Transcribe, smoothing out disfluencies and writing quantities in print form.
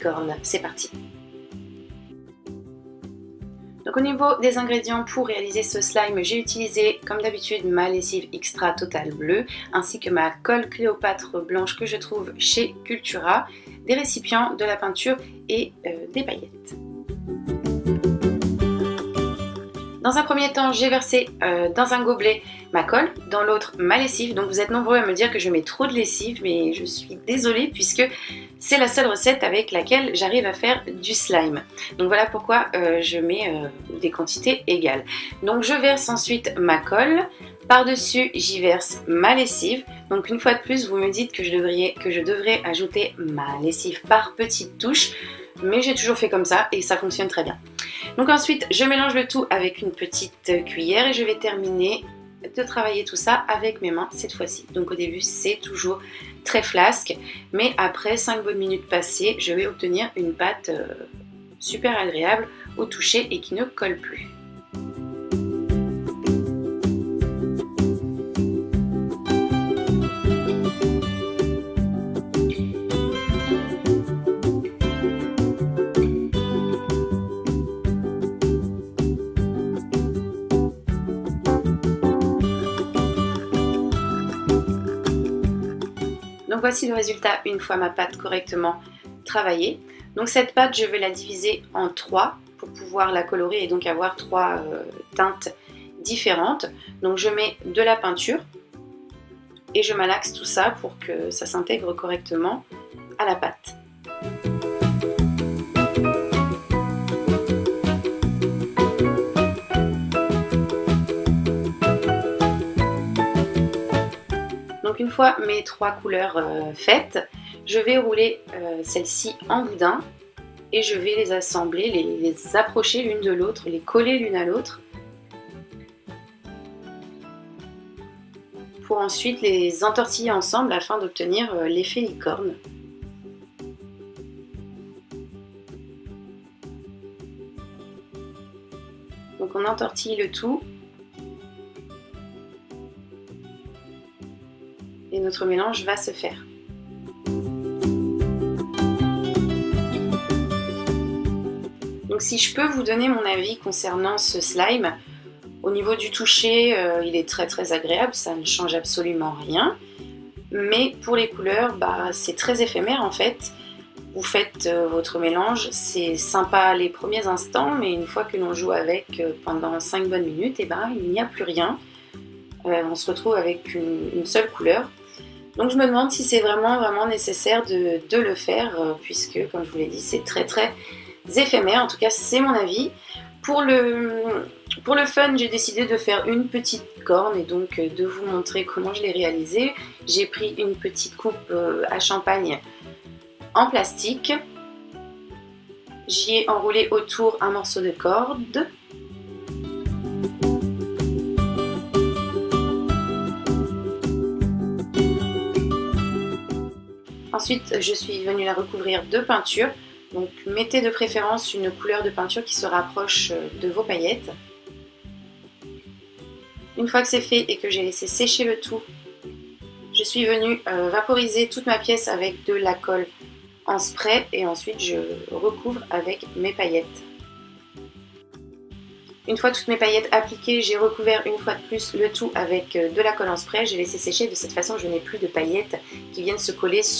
cornes. C'est parti! Donc au niveau des ingrédients pour réaliser ce slime, j'ai utilisé comme d'habitude ma lessive Extra Total bleue ainsi que ma colle Cléopâtre blanche que je trouve chez Cultura, des récipients, de la peinture et des paillettes. Dans un premier temps, j'ai versé dans un gobelet ma colle, dans l'autre ma lessive. Donc vous êtes nombreux à me dire que je mets trop de lessive, mais je suis désolée puisque c'est la seule recette avec laquelle j'arrive à faire du slime. Donc voilà pourquoi je mets des quantités égales. Donc je verse ensuite ma colle, par-dessus j'y verse ma lessive. Donc une fois de plus, vous me dites que je devrais ajouter ma lessive par petites touches, mais j'ai toujours fait comme ça et ça fonctionne très bien. Donc ensuite, je mélange le tout avec une petite cuillère et je vais terminer de travailler tout ça avec mes mains cette fois-ci. Donc au début, c'est toujours très flasque, mais après 5 bonnes minutes passées, je vais obtenir une pâte super agréable au toucher et qui ne colle plus. Donc voici le résultat une fois ma pâte correctement travaillée. Donc cette pâte, je vais la diviser en 3 pour pouvoir la colorer et donc avoir 3 teintes différentes. Donc je mets de la peinture et je malaxe tout ça pour que ça s'intègre correctement à la pâte. Donc une fois mes 3 couleurs faites, je vais rouler celles-ci en boudin et je vais les assembler, les approcher l'une de l'autre, les coller l'une à l'autre pour ensuite les entortiller ensemble afin d'obtenir l'effet licorne. Donc on entortille le tout. Et notre mélange va se faire. Donc si je peux vous donner mon avis concernant ce slime, au niveau du toucher, il est très agréable, ça ne change absolument rien. Mais pour les couleurs, c'est très éphémère en fait. Vous faites votre mélange, c'est sympa les premiers instants, mais une fois que l'on joue avec pendant 5 bonnes minutes, il n'y a plus rien. On se retrouve avec une seule couleur. Donc je me demande si c'est vraiment nécessaire de le faire, puisque comme je vous l'ai dit, c'est très éphémère, en tout cas c'est mon avis. Pour le fun, j'ai décidé de faire une petite corne et donc de vous montrer comment je l'ai réalisée. J'ai pris une petite coupe à champagne en plastique, j'y ai enroulé autour un morceau de corde. Ensuite, je suis venue la recouvrir de peinture. Donc, mettez de préférence une couleur de peinture qui se rapproche de vos paillettes. Une fois que c'est fait et que j'ai laissé sécher le tout, je suis venue vaporiser toute ma pièce avec de la colle en spray et ensuite je recouvre avec mes paillettes. Une fois toutes mes paillettes appliquées, j'ai recouvert une fois de plus le tout avec de la colle en spray. J'ai laissé sécher, de cette façon je n'ai plus de paillettes qui viennent se coller